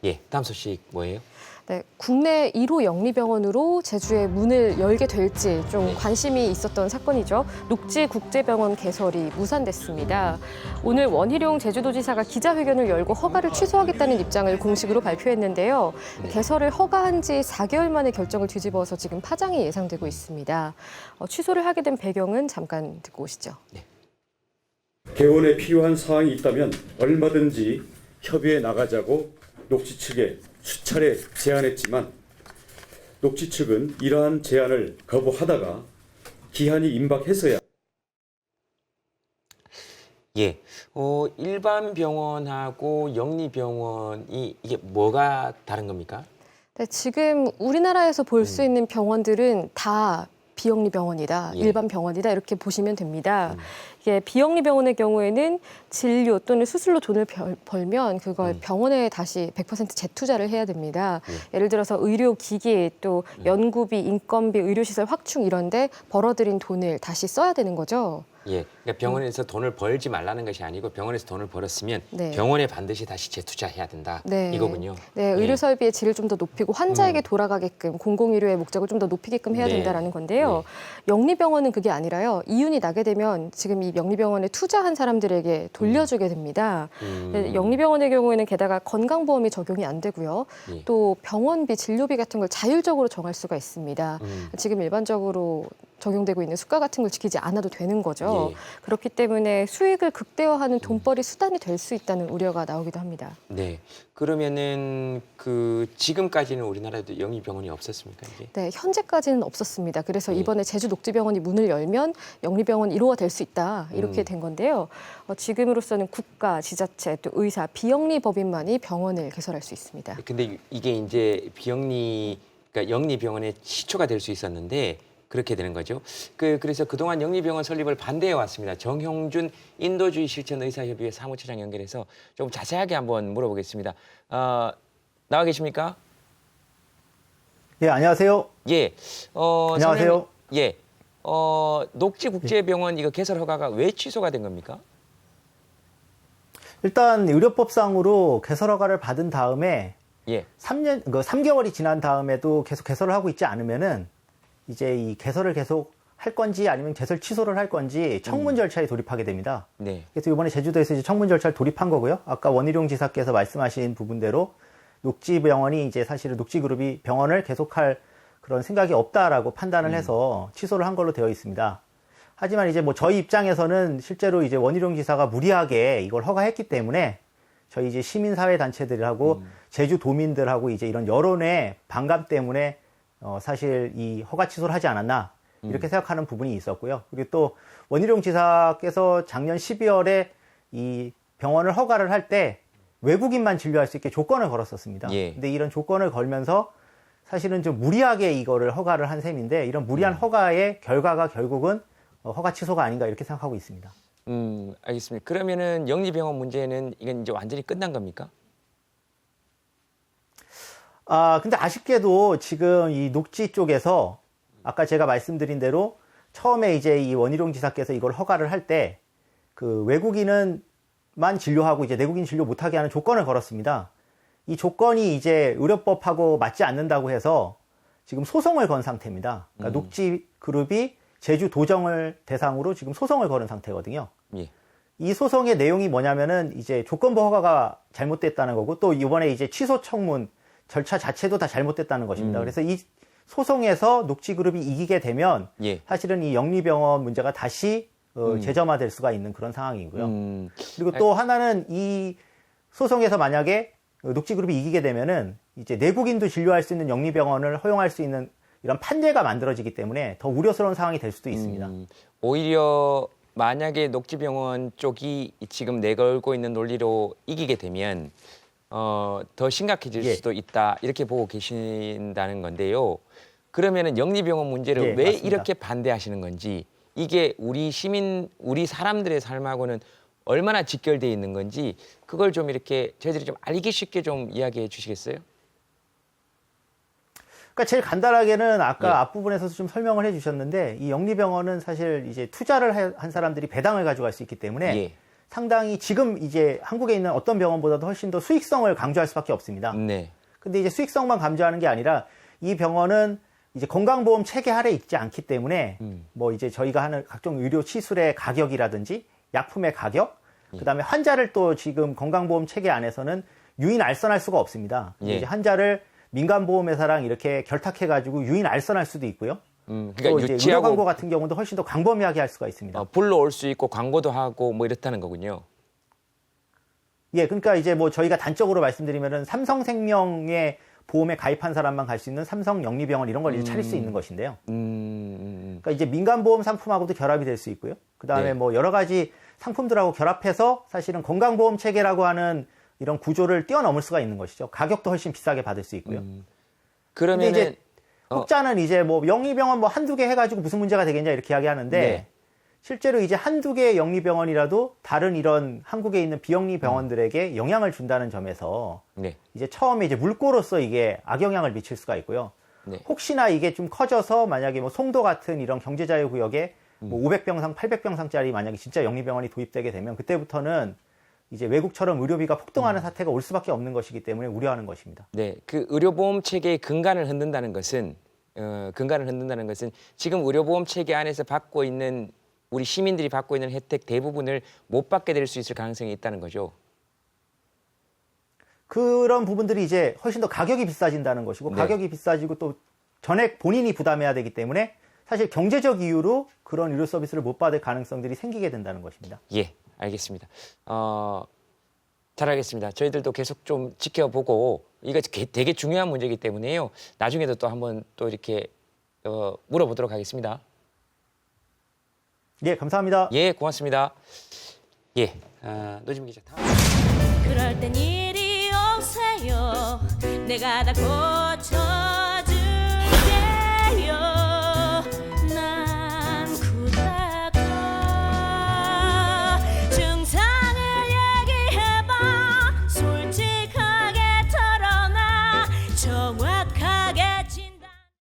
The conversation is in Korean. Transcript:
예, 다음 소식 뭐예요? 네, 국내 1호 영리병원으로 제주에 문을 열게 될지 좀 관심이 있었던 사건이죠. 녹지국제병원 개설이 무산됐습니다. 오늘 원희룡 제주도지사가 기자회견을 열고 허가를 취소하겠다는 입장을 공식으로 발표했는데요. 개설을 허가한 지 4개월 만에 결정을 뒤집어서 지금 파장이 예상되고 있습니다. 취소를 하게 된 배경은 잠깐 듣고 오시죠. 개원에 필요한 사항이 있다면 얼마든지 협의해 나가자고 녹지 측에 수차례 제안했지만 녹지 측은 이러한 제안을 거부하다가 기한이 임박해서야 예, 일반 병원하고 영리병원이 이게 뭐가 다른 겁니까? 네, 지금 우리나라에서 볼 수 있는 병원들은 다 비영리 병원이다, 예. 일반 병원이다 이렇게 보시면 됩니다. 이게 비영리 병원의 경우에는 진료 또는 수술로 돈을 벌면 그걸 병원에 다시 100% 재투자를 해야 됩니다. 예를 들어서 의료기기, 또 연구비, 인건비, 의료시설 확충 이런데 벌어들인 돈을 다시 써야 되는 거죠. 예, 그러니까 병원에서 돈을 벌지 말라는 것이 아니고 병원에서 돈을 벌었으면 네. 병원에 반드시 다시 재투자해야 된다. 네. 이거군요. 네, 의료 설비의 질을 좀 더 높이고 환자에게 돌아가게끔 공공의료의 목적을 좀 더 높이게끔 해야 네. 된다라는 건데요. 영리병원은 그게 아니라요. 이윤이 나게 되면 지금 이 영리병원에 투자한 사람들에게 돌려주게 됩니다. 네, 영리병원의 경우에는 게다가 건강보험이 적용이 안 되고요. 예. 또 병원비, 진료비 같은 걸 자율적으로 정할 수가 있습니다. 지금 일반적으로 적용되고 있는 수가 같은 걸 지키지 않아도 되는 거죠. 예. 그렇기 때문에 수익을 극대화하는 돈벌이 수단이 될 수 있다는 우려가 나오기도 합니다. 네, 그러면은 지금까지는 우리나라에도 영리병원이 없었습니까 이게? 네, 현재까지는 없었습니다. 그래서 예. 이번에 제주 녹지병원이 문을 열면 영리병원 1호가 될 수 있다 이렇게 된 건데요. 지금으로서는 국가, 지자체, 또 의사, 비영리 법인만이 병원을 개설할 수 있습니다. 근데 이게 이제 그러니까 영리병원의 시초가 될 수 있었는데 그렇게 되는 거죠. 그래서 그동안 영리병원 설립을 반대해 왔습니다. 정형준 인도주의 실천 의사협의회 사무처장 연결해서 좀 자세하게 한번 물어보겠습니다. 나와 계십니까? 예, 안녕하세요. 예. 안녕하세요. 선생님, 예. 녹지국제병원 이거 개설 허가가 왜 취소가 된 겁니까? 일단 의료법상으로 개설 허가를 받은 다음에 예. 3개월이 지난 다음에도 계속 개설을 하고 있지 않으면은 이제 이 개설을 계속 할 건지 아니면 개설 취소를 할 건지 청문 절차에 돌입하게 됩니다. 네. 그래서 이번에 제주도에서 이제 청문 절차를 돌입한 거고요. 아까 원희룡 지사께서 말씀하신 부분대로 녹지병원이 이제 사실은 녹지그룹이 병원을 계속할 그런 생각이 없다라고 판단을 해서 취소를 한 걸로 되어 있습니다. 하지만 이제 뭐 저희 입장에서는 실제로 이제 원희룡 지사가 무리하게 이걸 허가했기 때문에 저희 이제 시민사회 단체들하고 제주도민들하고 이제 이런 여론의 반감 때문에 사실 이 허가 취소를 하지 않았나 이렇게 생각하는 부분이 있었고요. 그리고 또 원희룡 지사께서 작년 12월에 이 병원을 허가를 할 때 외국인만 진료할 수 있게 조건을 걸었었습니다. 예. 근데 이런 조건을 걸면서 사실은 좀 무리하게 이거를 허가를 한 셈인데 이런 무리한 허가의 결과가 결국은 허가 취소가 아닌가 이렇게 생각하고 있습니다. 알겠습니다. 그러면은 영리병원 문제는 이건 이제 완전히 끝난 겁니까? 근데 아쉽게도 지금 이 녹지 쪽에서 아까 제가 말씀드린 대로 처음에 이제 이 원희룡 지사께서 이걸 허가를 할 때 그 외국인은만 진료하고 이제 내국인 진료 못하게 하는 조건을 걸었습니다. 이 조건이 이제 의료법하고 맞지 않는다고 해서 지금 소송을 건 상태입니다. 그러니까 녹지 그룹이 제주 도정을 대상으로 지금 소송을 걸은 상태거든요. 예. 이 소송의 내용이 뭐냐면은 이제 조건부 허가가 잘못됐다는 거고 또 이번에 이제 취소 청문 절차 자체도 다 잘못됐다는 것입니다. 그래서 이 소송에서 녹지그룹이 이기게 되면 예. 사실은 이 영리병원 문제가 다시 재점화될 수가 있는 그런 상황이고요. 그리고 또 하나는 이 소송에서 만약에 녹지그룹이 이기게 되면은 이제 내국인도 진료할 수 있는 영리병원을 허용할 수 있는 이런 판례가 만들어지기 때문에 더 우려스러운 상황이 될 수도 있습니다. 오히려 만약에 녹지병원 쪽이 지금 내걸고 있는 논리로 이기게 되면 더 심각해질 예. 수도 있다 이렇게 보고 계신다는 건데요. 그러면은 영리병원 문제를 예, 왜 맞습니다. 이렇게 반대하시는 건지 이게 우리 사람들의 삶하고는 얼마나 직결되어 있는 건지 그걸 좀 이렇게 저희들이 좀 알기 쉽게 좀 이야기해 주시겠어요? 그러니까 제일 간단하게는 아까 예. 앞부분에서도 좀 설명을 해주셨는데 이 영리병원은 사실 이제 투자를 한 사람들이 배당을 가져갈 수 있기 때문에 예. 상당히 지금 이제 한국에 있는 어떤 병원보다도 훨씬 더 수익성을 강조할 수밖에 없습니다. 네. 근데 이제 수익성만 강조하는 게 아니라 이 병원은 이제 건강보험 체계 아래 있지 않기 때문에 뭐 이제 저희가 하는 각종 의료 시술의 가격이라든지 약품의 가격, 그다음에 환자를 또 지금 건강보험 체계 안에서는 유인 알선할 수가 없습니다. 예. 이제 환자를 민간보험회사랑 이렇게 결탁해가지고 유인 알선할 수도 있고요. 또 그러니까 이제 의료 유치하고 광고 같은 경우도 훨씬 더 광범위하게 할 수가 있습니다. 불러올 수 있고 광고도 하고 뭐 이렇다는 거군요. 예, 그러니까 이제 뭐 저희가 단적으로 말씀드리면은 삼성생명의 보험에 가입한 사람만 갈 수 있는 삼성영리병원 이런 걸 이제 차릴 수 있는 것인데요. 그러니까 이제 민간보험 상품하고도 결합이 될 수 있고요. 그 다음에 네. 뭐 여러 가지 상품들하고 결합해서 사실은 건강보험 체계라고 하는 이런 구조를 뛰어넘을 수가 있는 것이죠. 가격도 훨씬 비싸게 받을 수 있고요. 근데 그러면은 이제 혹자는 이제 뭐 영리병원 뭐 한두 개 해가지고 무슨 문제가 되겠냐 이렇게 이야기하는데 네. 실제로 이제 한두 개의 영리병원이라도 다른 이런 한국에 있는 비영리 병원들에게 영향을 준다는 점에서 네. 이제 처음에 이제 물꼬로서 이게 악영향을 미칠 수가 있고요. 네. 혹시나 이게 좀 커져서 만약에 뭐 송도 같은 이런 경제자유구역에 뭐 500병상, 800병상짜리 만약에 진짜 영리병원이 도입되게 되면 그때부터는 이제 외국처럼 의료비가 폭등하는 사태가 올 수밖에 없는 것이기 때문에 우려하는 것입니다. 네, 그 의료보험 체계의 근간을 흔든다는 것은 지금 의료보험 체계 안에서 받고 있는 우리 시민들이 받고 있는 혜택 대부분을 못 받게 될 수 있을 가능성이 있다는 거죠. 그런 부분들이 이제 훨씬 더 가격이 비싸진다는 것이고 네. 가격이 비싸지고 또 전액 본인이 부담해야 되기 때문에 사실 경제적 이유로 그런 의료 서비스를 못 받을 가능성들이 생기게 된다는 것입니다. 예, 알겠습니다. 잘 알겠습니다. 저희들도 계속 좀 지켜보고 이거 되게 중요한 문제이기 때문에요. 나중에도 또 한번 또 이렇게 물어보도록 하겠습니다. 예, 감사합니다. 예, 고맙습니다. 예, 노지민 기자. 다음. 그럴 땐 이리 오세요. 내가 다 고쳐